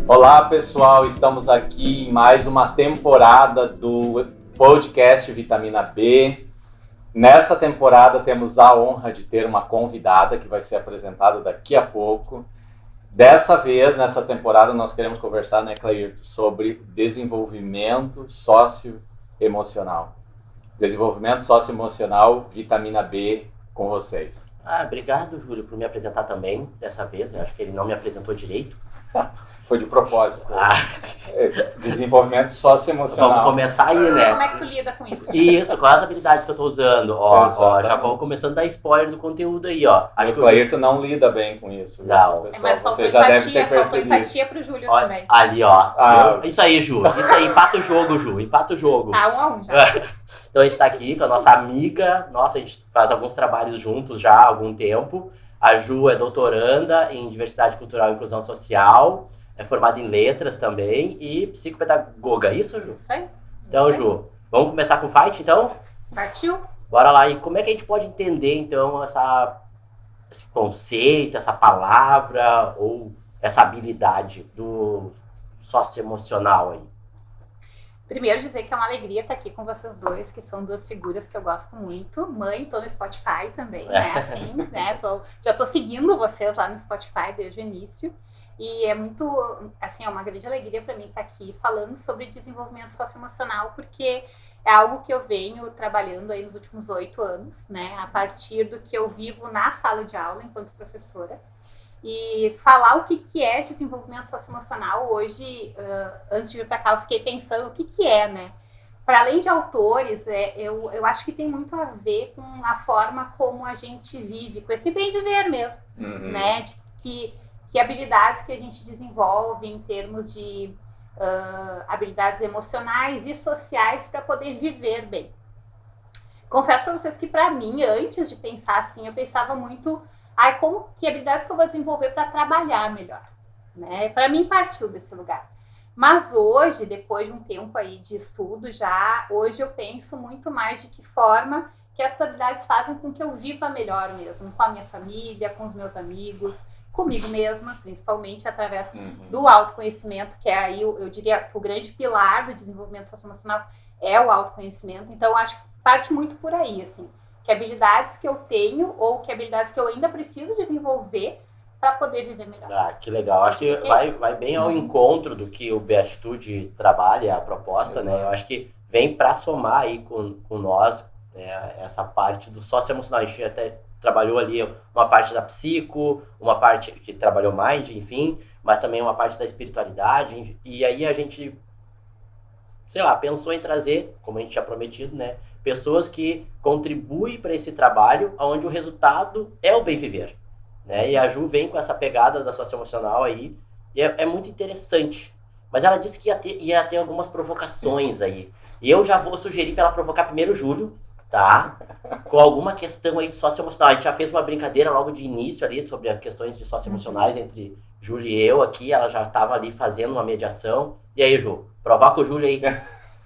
Olá, pessoal, estamos aqui em mais uma temporada do podcast Vitamina B. Nessa temporada temos a honra de ter uma convidada que vai ser apresentada daqui a pouco. Dessa vez, nessa temporada, nós queremos conversar, né, Clairton, sobre desenvolvimento socioemocional. Desenvolvimento socioemocional, Vitamina B, com vocês. Obrigado, Júlio, por me apresentar também, dessa vez. Eu acho que ele não me apresentou direito. Foi de propósito. Desenvolvimento socioemocional. Vamos começar aí, né? Como é que tu lida com isso? Isso, quais as habilidades que eu tô usando? Ó, já vamos começando a dar spoiler do conteúdo aí, ó. Acho que o Clairton não lida bem com isso. Não. Pessoal, você já deve ter percebido. Empatia pro Júlio também. Ali, ó. Isso aí, Ju. Isso aí, empata o jogo, Ju. Empata o jogo. 1-1 já. Então a gente tá aqui com a nossa amiga. Nossa, a gente faz alguns trabalhos juntos já há algum tempo. A Ju é doutoranda em Diversidade Cultural e Inclusão Social. É formada em letras também e psicopedagoga, isso, Ju? Isso aí. Então, Ju, vamos começar com o fight, então? Partiu? Bora lá. E como é que a gente pode entender, então, esse conceito, essa palavra ou essa habilidade do socioemocional aí? Primeiro dizer que é uma alegria estar aqui com vocês dois, que são duas figuras que eu gosto muito. Mãe, tô no Spotify também, né? Assim, né? Já tô seguindo vocês lá no Spotify desde o início. E é muito, assim, é uma grande alegria para mim estar aqui falando sobre desenvolvimento socioemocional, porque é algo que eu venho trabalhando aí nos últimos 8 anos, né? A partir do que eu vivo na sala de aula enquanto professora. E falar o que é desenvolvimento socioemocional, hoje, antes de vir para cá, eu fiquei pensando o que é, né? Para além de autores, eu acho que tem muito a ver com a forma como a gente vive, com esse bem viver mesmo, né? Que habilidades que a gente desenvolve em termos de habilidades emocionais e sociais para poder viver bem. Confesso para vocês que para mim, antes de pensar assim, eu pensava muito, que habilidades que eu vou desenvolver para trabalhar melhor, né? Para mim partiu desse lugar. Mas hoje, depois de um tempo aí de estudo hoje eu penso muito mais de que forma que essas habilidades fazem com que eu viva melhor mesmo, com a minha família, com os meus amigos, comigo mesma, principalmente através do autoconhecimento, que é aí, eu diria, que o grande pilar do desenvolvimento socioemocional é o autoconhecimento. Então, acho que parte muito por aí, assim, que habilidades que eu tenho ou que habilidades que eu ainda preciso desenvolver para poder viver melhor. Que legal. Acho que vai bem ao encontro do que o Beatitude trabalha, a proposta, né? Eu acho que vem para somar aí com nós essa parte do socioemocional. A gente até trabalhou ali uma parte da psico, uma parte que trabalhou mind, enfim, mas também uma parte da espiritualidade. E aí a gente, sei lá, pensou em trazer, como a gente tinha prometido, né, pessoas que contribuem para esse trabalho, onde o resultado é o bem viver, né? E a Ju vem com essa pegada da socioemocional aí, e é muito interessante. Mas ela disse que ia ter algumas provocações aí. E eu já vou sugerir para ela provocar primeiro o Júlio, tá? Com alguma questão aí de socioemocional. A gente já fez uma brincadeira logo de início ali sobre as questões de socioemocionais entre Júlio e eu aqui. Ela já estava ali fazendo uma mediação. E aí, Ju, provoca o Júlio aí.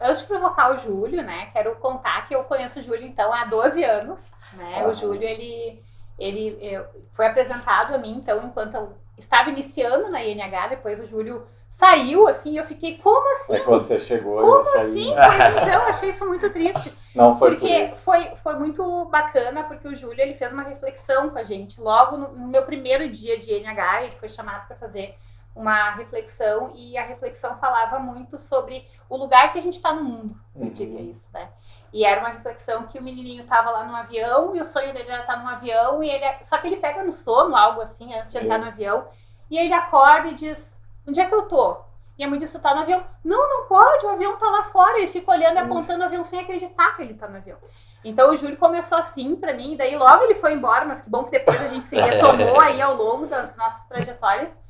Antes de provocar o Júlio, né, quero contar que eu conheço o Júlio, então, há 12 anos, né? O Júlio, ele foi apresentado a mim, então, enquanto eu estava iniciando na INH, depois o Júlio saiu, assim, e eu fiquei, como assim? É que você chegou como e saiu. Assim? Pois então, eu achei isso muito triste. Não foi porque por isso. Foi muito bacana, porque o Júlio, ele fez uma reflexão com a gente, logo no meu primeiro dia de INH, ele foi chamado para fazer uma reflexão, e a reflexão falava muito sobre o lugar que a gente está no mundo, eu diria isso, né? E era uma reflexão que o menininho estava lá no avião, e o sonho dele era estar no avião, só que ele pega no sono, algo assim, antes de entrar no avião, e aí ele acorda e diz, onde é que eu tô? E a mãe disse, tá no avião. Não pode, o avião tá lá fora. Ele fica olhando e apontando o avião sem acreditar que ele tá no avião. Então o Júlio começou assim pra mim, daí logo ele foi embora, mas que bom que depois a gente se retomou aí ao longo das nossas trajetórias.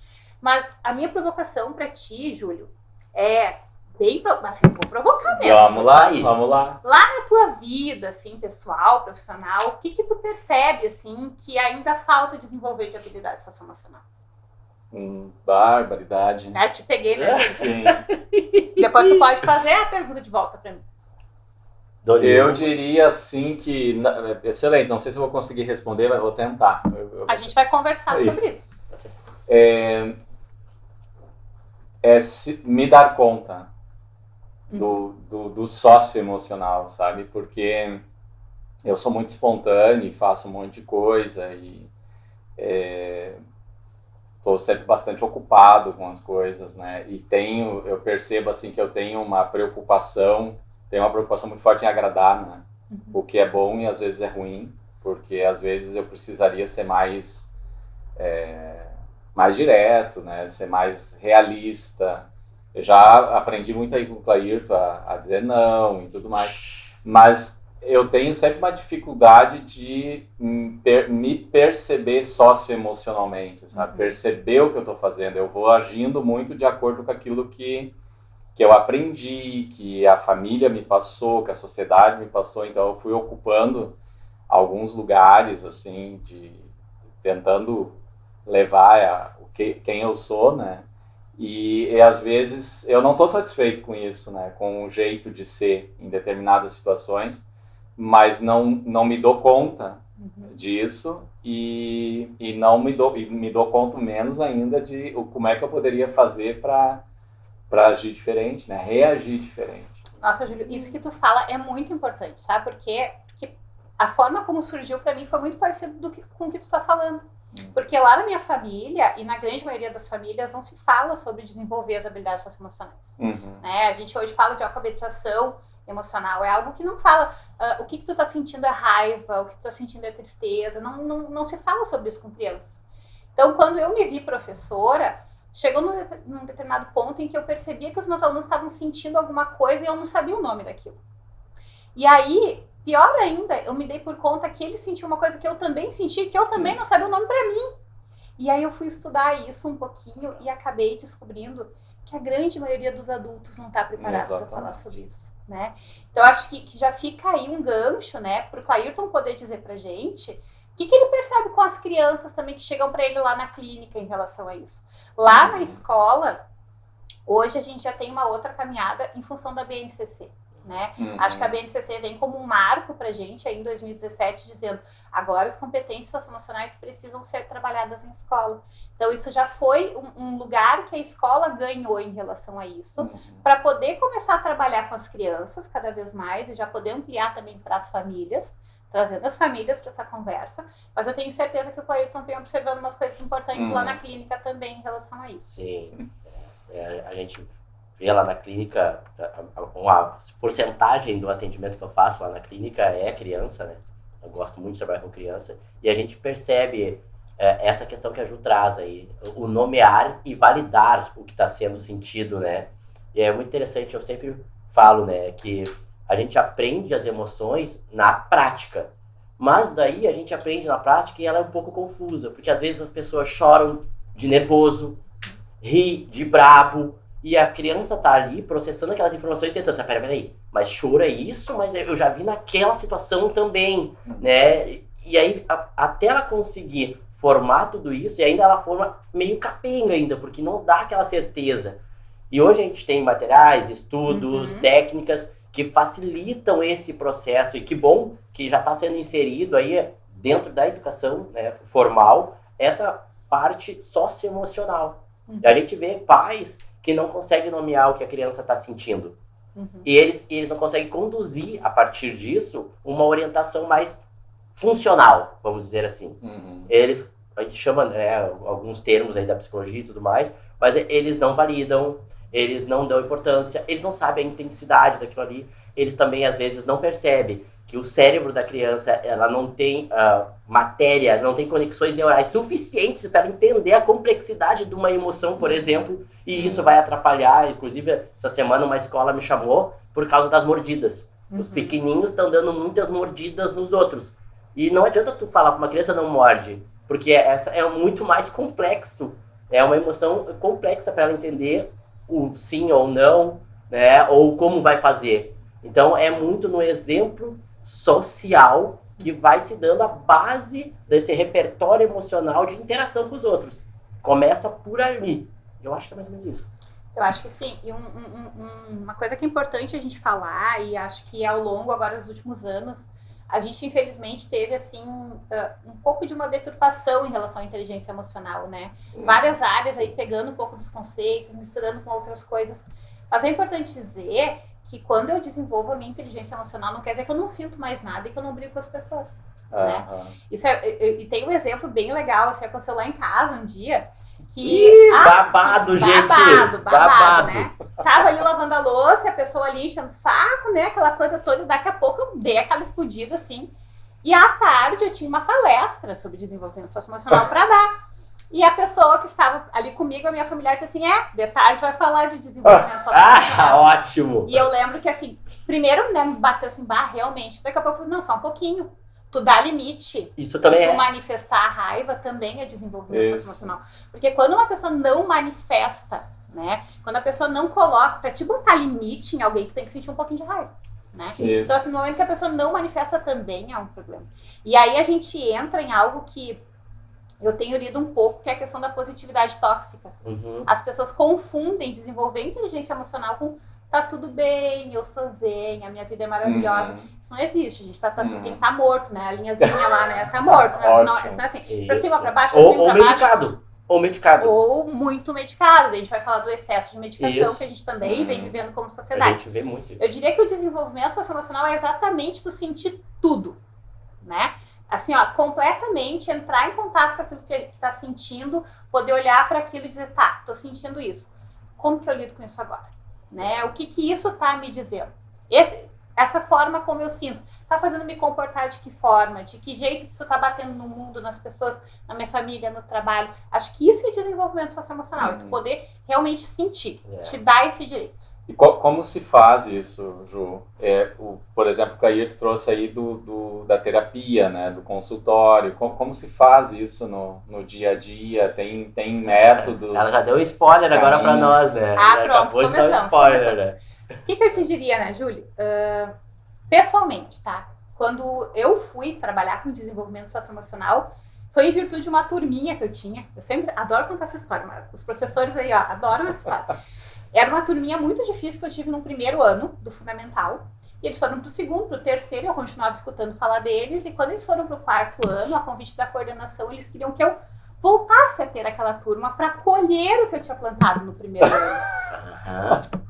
Mas a minha provocação pra ti, Júlio, é bem, assim, vou provocar mesmo. Vamos lá. Lá na tua vida, assim, pessoal, profissional, o que tu percebe, assim, que ainda falta desenvolver de habilidade socioemocional? Barbaridade. Te peguei, né? Sim. Depois tu pode fazer a pergunta de volta pra mim. Eu diria assim que... Excelente, não sei se eu vou conseguir responder, mas vou tentar. A gente vai conversar sobre isso. me dar conta do socioemocional, sabe? Porque eu sou muito espontâneo, faço um monte de coisa e estou sempre bastante ocupado com as coisas, né? E eu percebo assim que eu tenho uma preocupação muito forte em agradar, né? O que é bom e às vezes é ruim, porque às vezes eu precisaria ser mais direto, né? Ser mais realista. Eu já aprendi muito aí com o Clairton a dizer não e tudo mais, mas eu tenho sempre uma dificuldade de me perceber socioemocionalmente, sabe? Perceber o que eu estou fazendo. Eu vou agindo muito de acordo com aquilo que eu aprendi, que a família me passou, que a sociedade me passou. Então eu fui ocupando alguns lugares, assim, tentando levar quem eu sou, né? E às vezes eu não estou satisfeito com isso, né? Com o jeito de ser em determinadas situações, mas não me dou conta disso e me dou conta menos ainda de como é que eu poderia fazer para agir diferente, né? Reagir diferente. Nossa, Júlio, isso que tu fala é muito importante, sabe? Porque a forma como surgiu para mim foi muito parecido com o que tu tá falando. Porque lá na minha família, e na grande maioria das famílias, não se fala sobre desenvolver as habilidades socioemocionais. Né? A gente hoje fala de alfabetização emocional, é algo que não fala o que tu tá sentindo é raiva, o que tu tá sentindo é tristeza, não se fala sobre isso com crianças. Então, quando eu me vi professora, chegou num determinado ponto em que eu percebia que os meus alunos estavam sentindo alguma coisa e eu não sabia o nome daquilo. E aí, pior ainda, eu me dei por conta que ele sentiu uma coisa que eu também senti, que eu também não sabia o nome para mim. E aí eu fui estudar isso um pouquinho e acabei descobrindo que a grande maioria dos adultos não está preparado para falar sobre isso, né? Então acho que já fica aí um gancho, né, para o Clairton poder dizer pra gente o que ele percebe com as crianças também que chegam para ele lá na clínica em relação a isso. Lá na escola, hoje a gente já tem uma outra caminhada em função da BNCC. Né? Acho que a BNCC vem como um marco pra gente aí em 2017, dizendo agora as competências socioemocionais precisam ser trabalhadas em escola. Então isso já foi um lugar que a escola ganhou em relação a isso, para poder começar a trabalhar com as crianças cada vez mais e já poder ampliar também para as famílias, trazendo as famílias para essa conversa. Mas eu tenho certeza que o Clairton vem observando umas coisas importantes lá na clínica também em relação a isso. Sim, a gente vê lá na clínica, uma porcentagem do atendimento que eu faço lá na clínica é criança, né? Eu gosto muito de trabalhar com criança. E a gente percebe essa questão que a Ju traz aí, o nomear e validar o que está sendo sentido, né? E é muito interessante, eu sempre falo, né, que a gente aprende as emoções na prática. Mas daí a gente aprende na prática e ela é um pouco confusa, porque às vezes as pessoas choram de nervoso, ri de brabo, e a criança tá ali processando aquelas informações e tentando, peraí, mas choro é isso, mas eu já vi naquela situação também, né? E aí, até ela conseguir formar tudo isso, e ainda ela forma meio capenga ainda, porque não dá aquela certeza. E hoje a gente tem materiais, estudos, técnicas que facilitam esse processo, e que bom que já está sendo inserido aí dentro da educação, né, formal, essa parte socioemocional. E a gente vê pais que não conseguem nomear o que a criança está sentindo. E eles não conseguem conduzir, a partir disso, uma orientação mais funcional, vamos dizer assim. A gente chama alguns termos aí da psicologia e tudo mais, mas eles não validam, eles não dão importância, eles não sabem a intensidade daquilo ali, eles também, às vezes, não percebem que o cérebro da criança, ela não tem matéria, não tem conexões neurais suficientes para entender a complexidade de uma emoção, por exemplo, e isso vai atrapalhar. Inclusive, essa semana uma escola me chamou por causa das mordidas. Os pequenininhos estão dando muitas mordidas nos outros. E não adianta tu falar para uma criança não morde, porque essa é muito mais complexo. É uma emoção complexa para ela entender o sim ou não, né, ou como vai fazer. Então, é muito no exemplo social que vai se dando a base desse repertório emocional de interação com os outros. Começa por ali. Eu acho que é mais ou menos isso. Eu acho que sim. E uma coisa que é importante a gente falar, e acho que ao longo agora dos últimos anos, a gente infelizmente teve assim um pouco de uma deturpação em relação à inteligência emocional, né? Várias áreas aí pegando um pouco dos conceitos, misturando com outras coisas. Mas é importante dizer que quando eu desenvolvo a minha inteligência emocional, não quer dizer que eu não sinto mais nada e que eu não brigo com as pessoas. Né? Isso e tem um exemplo bem legal, assim, aconteceu lá em casa um dia. Babado, gente! Babado, né? Tava ali lavando a louça, a pessoa ali enchendo o saco, né? Aquela coisa toda, e daqui a pouco eu dei aquela explodida, assim. E à tarde eu tinha uma palestra sobre desenvolvimento socioemocional para dar. E a pessoa que estava ali comigo, a minha familiar, disse assim, de tarde vai falar de desenvolvimento socioemocional. Ótimo! E eu lembro que, assim, primeiro, né, me bateu assim, realmente. Daqui a pouco eu falei, não, só um pouquinho. Tu dá limite. Isso também tu manifestar a raiva também é desenvolvimento socioemocional. Porque quando uma pessoa não manifesta, né? Quando a pessoa não coloca, pra te botar limite em alguém, tu tem que sentir um pouquinho de raiva. Né? Então, assim, no momento que a pessoa não manifesta também é um problema. E aí a gente entra em algo que eu tenho lido um pouco, que é a questão da positividade tóxica. As pessoas confundem desenvolver inteligência emocional com tá tudo bem, eu sou zen, a minha vida é maravilhosa. Isso não existe, gente. Pra estar assim, tem que estar morto, né? A linhazinha lá, né? Tá morto, né? Senão, isso não é assim. Pra cima, pra baixo, pra cima, pra baixo. Ou medicado. Ou muito medicado. A gente vai falar do excesso de medicação que a gente também vem vivendo como sociedade. A gente vê muito isso. Eu diria que o desenvolvimento socioemocional é exatamente tu sentir tudo, né? Assim, ó, completamente entrar em contato com aquilo que tá sentindo, poder olhar para aquilo e dizer, tá, tô sentindo isso. Como que eu lido com isso agora? Né? O que isso tá me dizendo? Essa forma como eu sinto, tá fazendo me comportar de que forma? De que jeito que isso tá batendo no mundo, nas pessoas, na minha família, no trabalho? Acho que isso é desenvolvimento socioemocional, é tu poder realmente sentir, te dar esse direito. E como se faz isso, Ju? Por exemplo, o Cair trouxe aí da terapia, né, do consultório. Como se faz isso no dia a dia? Tem métodos? Ela já deu um spoiler agora para nós, né? Pronto, acabou de dar um spoiler, né? O que eu te diria, né, Júlia? Pessoalmente, tá? Quando eu fui trabalhar com desenvolvimento socioemocional, foi em virtude de uma turminha que eu tinha. Eu sempre adoro contar essa história, mas os professores aí, ó, adoram essa história. Era uma turminha muito difícil que eu tive no primeiro ano do fundamental. E eles foram pro segundo, pro terceiro, e eu continuava escutando falar deles. E quando eles foram pro quarto ano, a convite da coordenação, eles queriam que eu voltasse a ter aquela turma para colher o que eu tinha plantado no primeiro ano.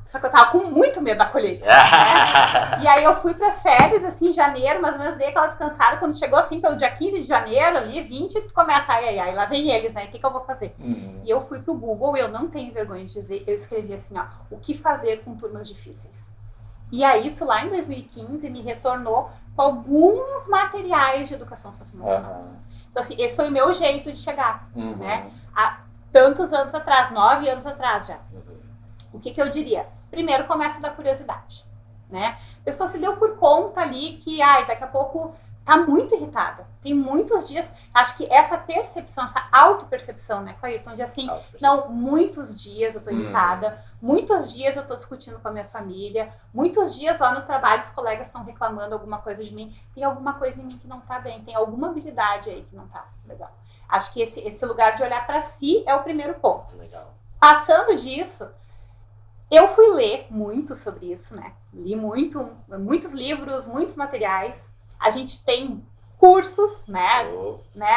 Só que eu tava com muito medo da colheita. Né? E aí eu fui pras férias, assim, em janeiro, mais ou menos, dei aquelas cansadas. Quando chegou, assim, pelo dia 15 de janeiro, ali, 20, tu começa, ai, lá vem eles, né? O que eu vou fazer? E eu fui pro Google, eu não tenho vergonha de dizer, eu escrevi assim, ó, o que fazer com turmas difíceis? E aí, isso lá em 2015 me retornou com alguns materiais de educação socioemocional. Então, assim, esse foi o meu jeito de chegar, né? Há tantos anos atrás, 9 anos atrás já. O que eu diria? Primeiro, começa da curiosidade, né? A pessoa se deu por conta ali que, daqui a pouco tá muito irritada. Tem muitos dias, acho que essa percepção, essa autopercepção, né, Clairton, de assim, não, muitos dias eu tô irritada, muitos dias eu tô discutindo com a minha família, muitos dias lá no trabalho os colegas estão reclamando alguma coisa de mim, tem alguma coisa em mim que não tá bem, tem alguma habilidade aí que não tá legal. Acho que esse lugar de olhar para si é o primeiro ponto. Legal. Passando disso, eu fui ler muito sobre isso, né? Li muitos livros, muitos materiais. A gente tem cursos, né?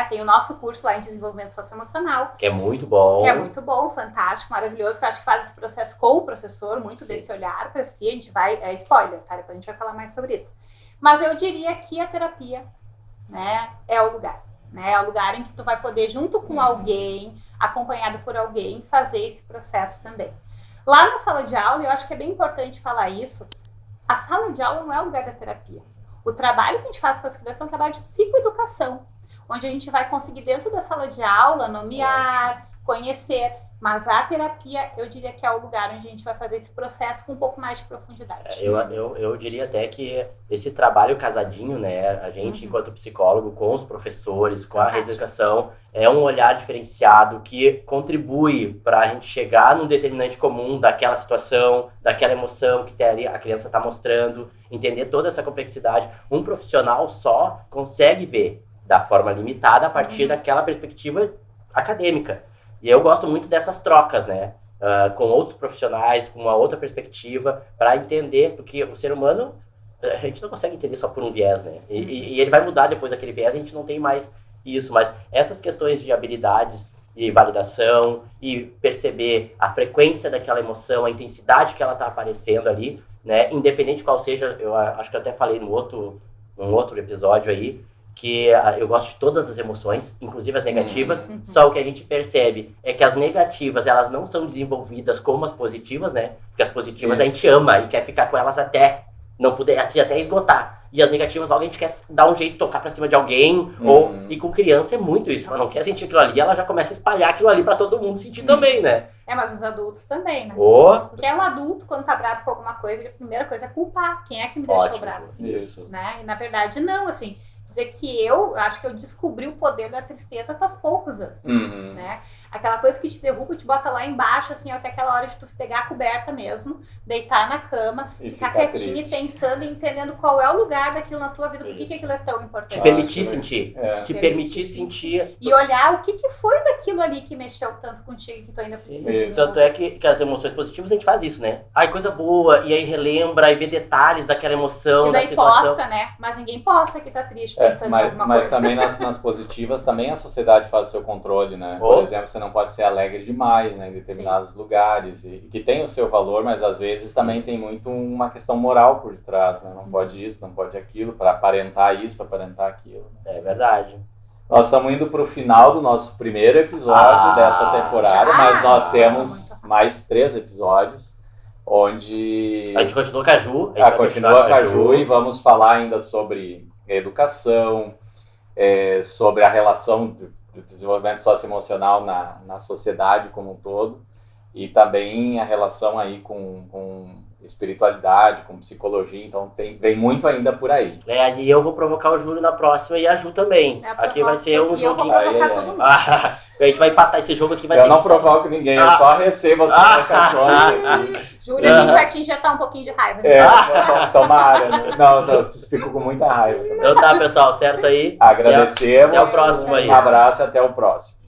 Tem o nosso curso lá em desenvolvimento socioemocional. Que é muito bom. Que é muito bom, fantástico, maravilhoso. Que eu acho que faz esse processo com o professor, muito desse olhar para si. A gente vai, spoiler, tá? Depois a gente vai falar mais sobre isso. Mas eu diria que a terapia, né, é o lugar. Né? É o lugar em que tu vai poder, junto com alguém, acompanhado por alguém, fazer esse processo também. Lá na sala de aula, eu acho que é bem importante falar isso, a sala de aula não é o lugar da terapia. O trabalho que a gente faz com as crianças é um trabalho de psicoeducação, onde a gente vai conseguir, dentro da sala de aula, nomear, conhecer. Mas a terapia, eu diria que é o lugar onde a gente vai fazer esse processo com um pouco mais de profundidade. Eu diria até que esse trabalho casadinho, né, a gente, enquanto psicólogo, com os professores, com a reeducação, é um olhar diferenciado que contribui para a gente chegar num determinante comum daquela situação, daquela emoção que a criança está mostrando, entender toda essa complexidade. Um profissional só consegue ver da forma limitada a partir daquela perspectiva acadêmica. E eu gosto muito dessas trocas, né? Com outros profissionais, com uma outra perspectiva, para entender, porque o ser humano, a gente não consegue entender só por um viés, né? E ele vai mudar depois daquele viés, a gente não tem mais isso. Mas essas questões de habilidades e validação e perceber a frequência daquela emoção, a intensidade que ela tá aparecendo ali, né? Independente qual seja, eu acho que eu até falei num outro episódio aí, que eu gosto de todas as emoções, inclusive as negativas, só o que a gente percebe é que as negativas, elas não são desenvolvidas como as positivas, né? Porque as positivas a gente ama e quer ficar com elas até não poder, assim, até esgotar. E as negativas, logo a gente quer dar um jeito de tocar pra cima de alguém, e com criança é muito isso, ela não quer sentir aquilo ali, ela já começa a espalhar aquilo ali pra todo mundo sentir também, né? Mas os adultos também, né? Porque um adulto, quando tá bravo com alguma coisa, a primeira coisa é culpar quem é que me deixou bravo. Isso. Né? E na verdade não, assim, dizer que eu acho que eu descobri o poder da tristeza faz poucos anos, né? Aquela coisa que te derruba, te bota lá embaixo, assim, até aquela hora de tu pegar a coberta mesmo, deitar na cama, e ficar quietinho e pensando e entendendo qual é o lugar daquilo na tua vida, por que aquilo é tão importante. Te permitir sentir. Te permitir sentir. E olhar o que foi daquilo ali que mexeu tanto contigo que tu ainda precisa disso. Tanto é que as emoções positivas a gente faz isso, né? Ai, coisa boa, e aí relembra, e vê detalhes daquela emoção, e daí da situação. posta, né? Mas ninguém posta que tá triste pensando em alguma mas coisa. também nas positivas, também a sociedade faz o seu controle, né? Por exemplo, você não pode ser alegre demais, né, em determinados lugares, e que tem o seu valor, mas às vezes também tem muito uma questão moral por detrás, né? Não pode isso, não pode aquilo, para aparentar isso, para aparentar aquilo. É verdade. Nós estamos indo para o final do nosso primeiro episódio dessa temporada, mas nós temos mais 3 episódios, onde... A gente continua com a Ju. Continua com a Ju e vamos falar ainda sobre educação, sobre a relação do desenvolvimento socioemocional na sociedade como um todo, e também a relação aí com espiritualidade, com psicologia, então vem muito ainda por aí. E eu vou provocar o Júlio na próxima e a Ju também. Aqui vai ser um joguinho. Eu vou provocar todo mundo. A gente vai empatar esse jogo aqui. Eu não provoco ninguém, eu só recebo as provocações aqui. Júlio, a gente vai te injetar um pouquinho de raiva. Tomara. Não, eu fico com muita raiva também. Então tá, pessoal, certo aí? Agradecemos. Até o próximo aí. Um abraço e até o próximo.